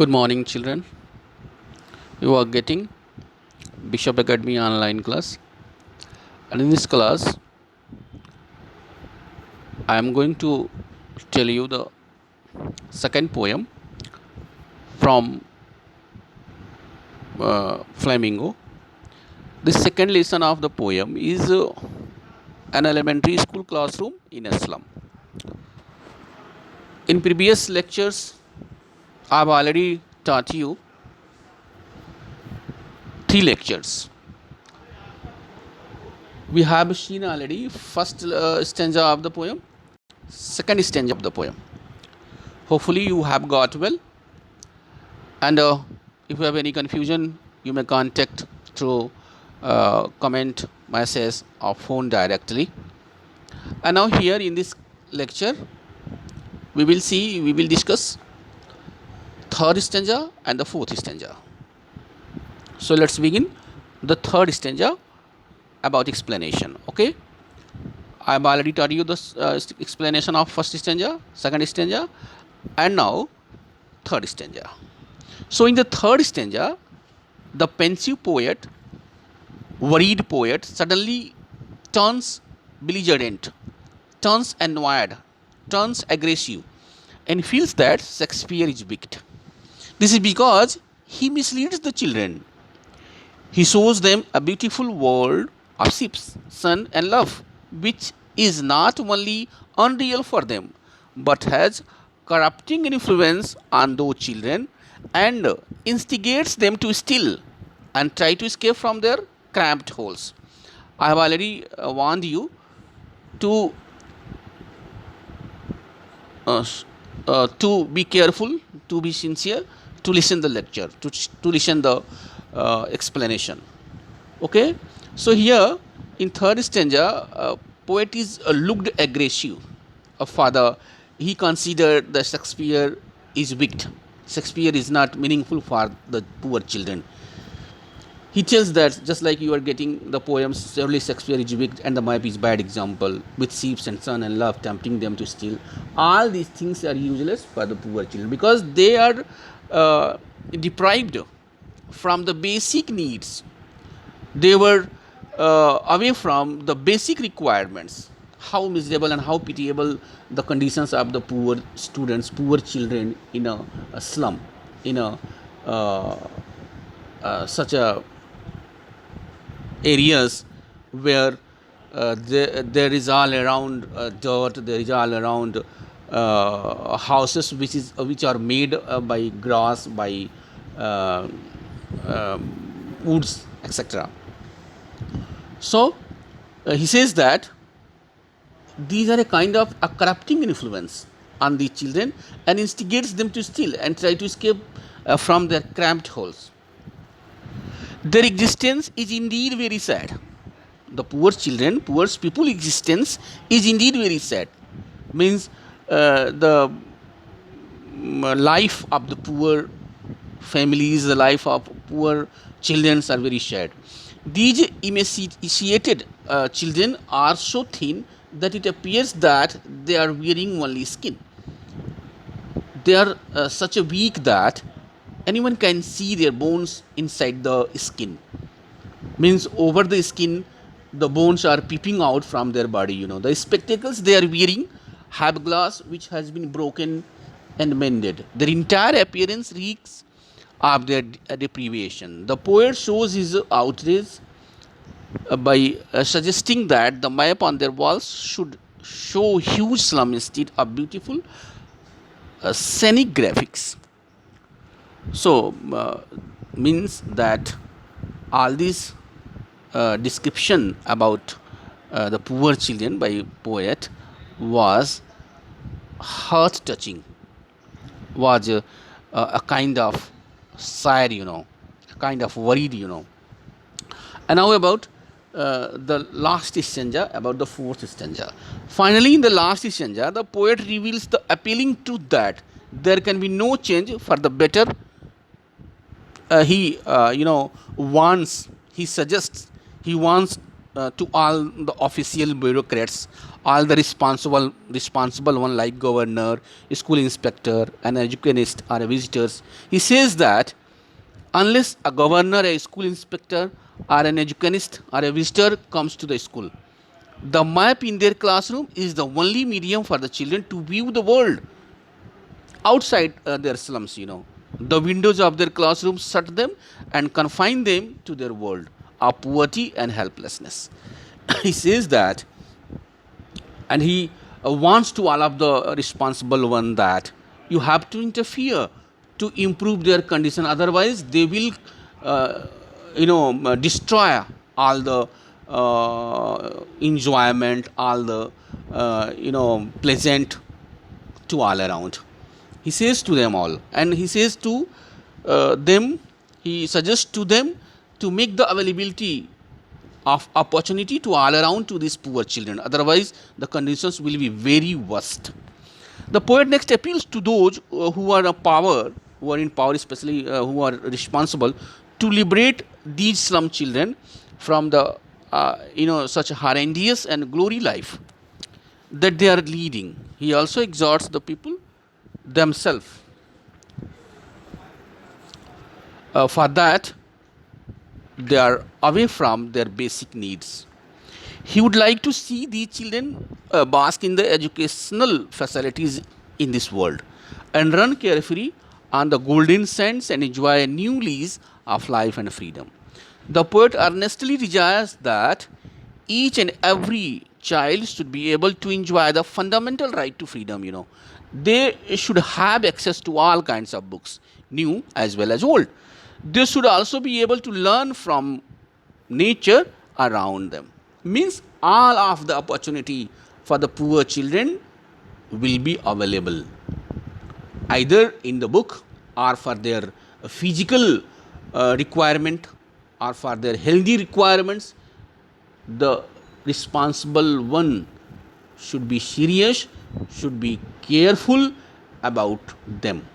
Good morning, children. You are getting Bishop Academy online class, and in this class, I am going to tell you the second poem from Flamingo. The second lesson of the poem is an elementary school classroom in a slum. In previous lectures, I have already taught you three lectures. We have seen already first stanza of the poem, second stanza of the poem. Hopefully, you have got well. And if you have any confusion, you may contact through comment, message, or phone directly. And now here in this lecture, we will discuss third stanza and the fourth stanza. So let's begin the third stanza about explanation. Okay, I have already taught you the explanation of first stanza, second stanza, and now third stanza. So in the third stanza, the pensive poet, worried poet, suddenly turns belligerent, turns annoyed, turns aggressive, and feels that Shakespeare is wicked. This is because he misleads the children. He shows them a beautiful world of ships, sun, and love, which is not only unreal for them, but has corrupting influence on those children and instigates them to steal and try to escape from their cramped holes. I have already warned you to be careful, to be sincere, to listen the lecture, to listen the explanation. Okay, so here in third stanza, poet is looked aggressive. A father, he considered that Shakespeare is wicked. Shakespeare is not meaningful for the poor children. He tells that just like you are getting the poems, surely Shakespeare is wicked and the map is bad example, with sheep and sun and love tempting them to steal. All these things are useless for the poor children because they are deprived from the basic needs. They were away from the basic requirements. How miserable and how pitiable the conditions of the poor students, poor children in a slum, in a such a areas where there is all around dirt, there is all around houses which are made by grass, by woods, etc. So he says that these are a kind of a corrupting influence on the children and instigates them to steal and try to escape from their cramped holes. Their existence is indeed very sad. The poor children, poor people existence is indeed very sad. Means the life of the poor families, the life of poor children are very sad. These emaciated children are so thin that it appears that they are wearing only skin. They are such a weak that anyone can see their bones inside the skin. Means over the skin, the bones are peeping out from their body. The spectacles they are wearing have glass which has been broken and mended. Their entire appearance reeks of their deprivation. The poet shows his outrage by suggesting that the map on their walls should show huge slum instead of beautiful scenic graphics. So means that all this description about the poor children by poet was heart touching, was a kind of sad, a kind of worried, And now about the last stanza, about the fourth stanza. Finally, in the last stanza, the poet reveals the appealing truth that there can be no change for the better. He wants to all the official bureaucrats, all the responsible one like governor, school inspector, an educationist or a visitors. He says that unless a governor, a school inspector, or an educationist or a visitor comes to the school, the map in their classroom is the only medium for the children to view the world outside their slums. The windows of their classrooms shut them and confine them to their world of poverty and helplessness. He says that, and he wants to all of the responsible one that you have to interfere to improve their condition, otherwise they will destroy all the enjoyment, all the pleasant to all around. He says to them all, and he says to them, he suggests to them to make the availability of opportunity to all around to these poor children, otherwise the conditions will be very worst. The poet next appeals to those who are in power, especially who are responsible to liberate these slum children from the such horrendous and glory life that they are leading. He also exhorts the people themselves for that they are away from their basic needs. He would like to see these children bask in the educational facilities in this world and run carefree on the golden sands and enjoy a new lease of life and freedom. The poet earnestly desires that each and every child should be able to enjoy the fundamental right to freedom. They should have access to all kinds of books, new as well as old. They should also be able to learn from nature around them. Means all of the opportunity for the poor children will be available either in the book or for their physical requirement or for their healthy requirements. The responsible one should be serious, should be careful about them.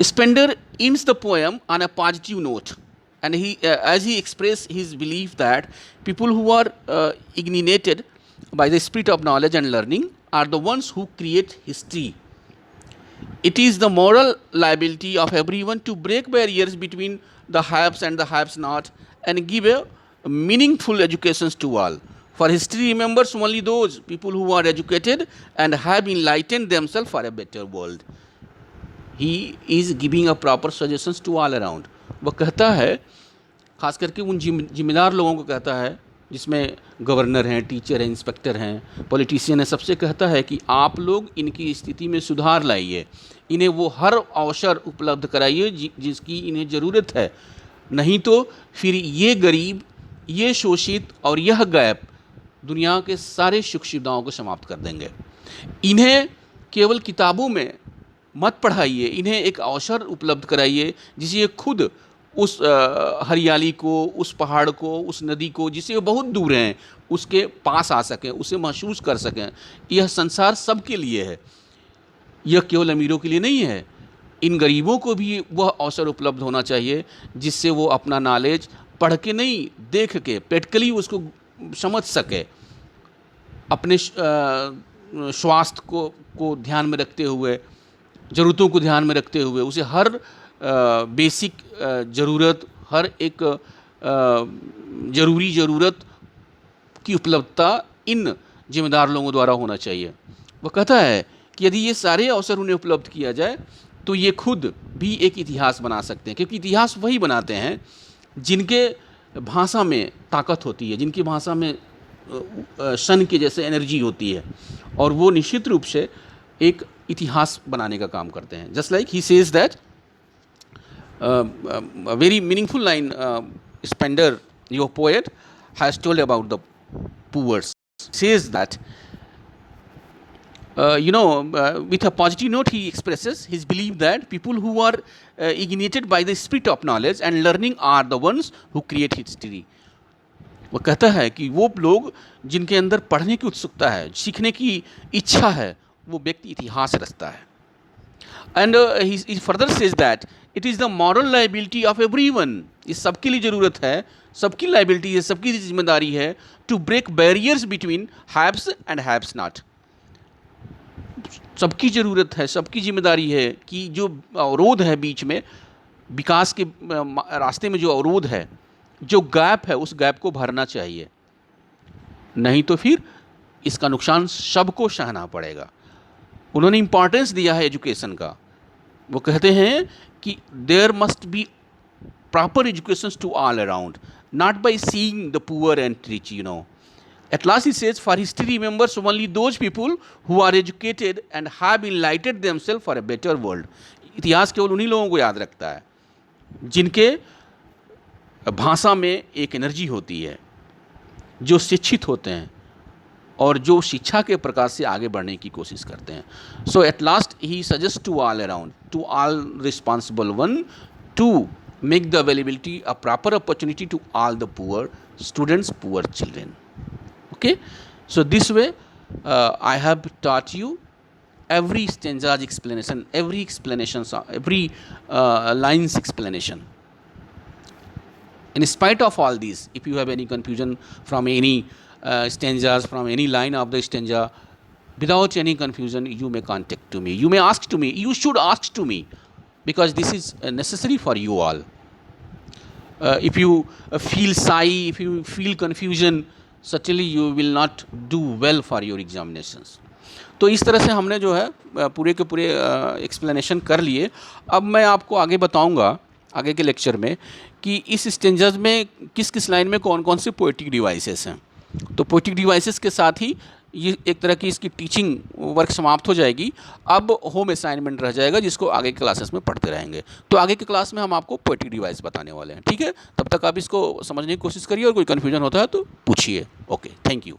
Spender ends the poem on a positive note, and as he expressed his belief that people who are ignited by the spirit of knowledge and learning are the ones who create history. It is the moral liability of everyone to break barriers between the haves and the haves not and give a meaningful education to all. For history remembers only those people who are educated and have enlightened themselves for a better world. He is giving a proper suggestions to all around. वह कहता है, खास करके उन जिम्मेदार लोगों को कहता है जिसमें गवर्नर हैं, टीचर हैं, इंस्पेक्टर हैं, पॉलिटिशियन हैं, सबसे कहता है कि आप लोग इनकी स्थिति में सुधार लाइए, इन्हें वो हर अवसर उपलब्ध कराइए जिसकी इन्हें ज़रूरत है, नहीं तो फिर ये गरीब, ये शोषित और यह गैप दुनिया के सारे सुख सुविधाओं को समाप्त कर देंगे। इन्हें केवल किताबों में मत पढ़ाइए, इन्हें एक अवसर उपलब्ध कराइए जिसे ये खुद उस हरियाली को, उस पहाड़ को, उस नदी को जिसे वो बहुत दूर हैं उसके पास आ सकें, उसे महसूस कर सकें। यह संसार सबके लिए है, यह केवल अमीरों के लिए नहीं है। इन गरीबों को भी वह अवसर उपलब्ध होना चाहिए जिससे वो अपना नॉलेज पढ़ के नहीं, देख के प्रैक्टिकली उसको समझ सके, अपने स्वास्थ्य को ध्यान में रखते हुए, ज़रूरतों को ध्यान में रखते हुए उसे हर बेसिक ज़रूरत, हर एक ज़रूरी ज़रूरत की उपलब्धता इन जिम्मेदार लोगों द्वारा होना चाहिए। वह कहता है कि यदि ये सारे अवसर उन्हें उपलब्ध किया जाए तो ये खुद भी एक इतिहास बना सकते हैं, क्योंकि इतिहास वही बनाते हैं जिनके भाषा में ताकत होती है, जिनकी भाषा में सन के जैसे एनर्जी होती है, और वो निश्चित रूप से एक इतिहास बनाने का काम करते हैं। Just like he says that very meaningful line Spender, your poet, has told about the poor, says that with a positive note he expresses his belief that people who are ignited by the spirit of knowledge and learning are the ones who create history. वह कहता है कि वो लोग जिनके अंदर पढ़ने की उत्सुकता है, सीखने की इच्छा है, वो व्यक्ति इतिहास रचता है। And he further says that it is the moral liability of everyone, ये सबके लिए ज़रूरत है, सबकी लाइबिलिटी है, सबकी जिम्मेदारी है to break barriers between haves and haves not. सबकी ज़रूरत है, सबकी जिम्मेदारी है कि जो अवरोध है बीच में, विकास के रास्ते में जो अवरोध है, जो गैप है, उस गैप को भरना चाहिए, नहीं तो फिर इसका नुकसान सबको सहना पड़ेगा। उन्होंने इम्पॉर्टेंस दिया है एजुकेशन का। वो कहते हैं कि there must be proper education to all around, not by seeing the poor and rich, you know. At last he says, for history remembers only those people who are educated and have enlightened themselves for a better world. इतिहास केवल उन्हीं लोगों को याद रखता है जिनके भाषा में एक एनर्जी होती है, जो शिक्षित होते हैं और जो शिक्षा के प्रकाश से आगे बढ़ने की कोशिश करते हैं। So at last he suggest to all around, to all responsible one, to make the availability a proper opportunity to all the poor students, poor children. Okay, so this way I have taught you every stanza's explanation, every line's explanation. In spite of all these, if you have any confusion from any stanzas, from any line of the stanza, without any confusion, you may contact to me. You may ask to me. You should ask to me, because this is necessary for you all. If you feel shy, if you feel confusion, certainly you will not do well for your examinations. तो इस तरह से हमने जो है पूरे के पूरे एक्सप्लेनेशन कर लिए। अब मैं आपको आगे बताऊंगा आगे के लेक्चर में कि इस स्टेंजर्स में किस किस लाइन में कौन कौन से पोएटिक डिवाइसेस हैं। तो पोएटिक डिवाइसेस के साथ ही ये एक तरह की इसकी टीचिंग वर्क समाप्त हो जाएगी। अब होम असाइनमेंट रह जाएगा जिसको आगे के क्लासेस में पढ़ते रहेंगे। तो आगे के क्लास में हम आपको पोएटिक डिवाइस बताने वाले हैं, ठीक है। तब तक आप इसको समझने की कोशिश करिए और कोई कन्फ्यूजन होता है तो पूछिए। Okay, thank you.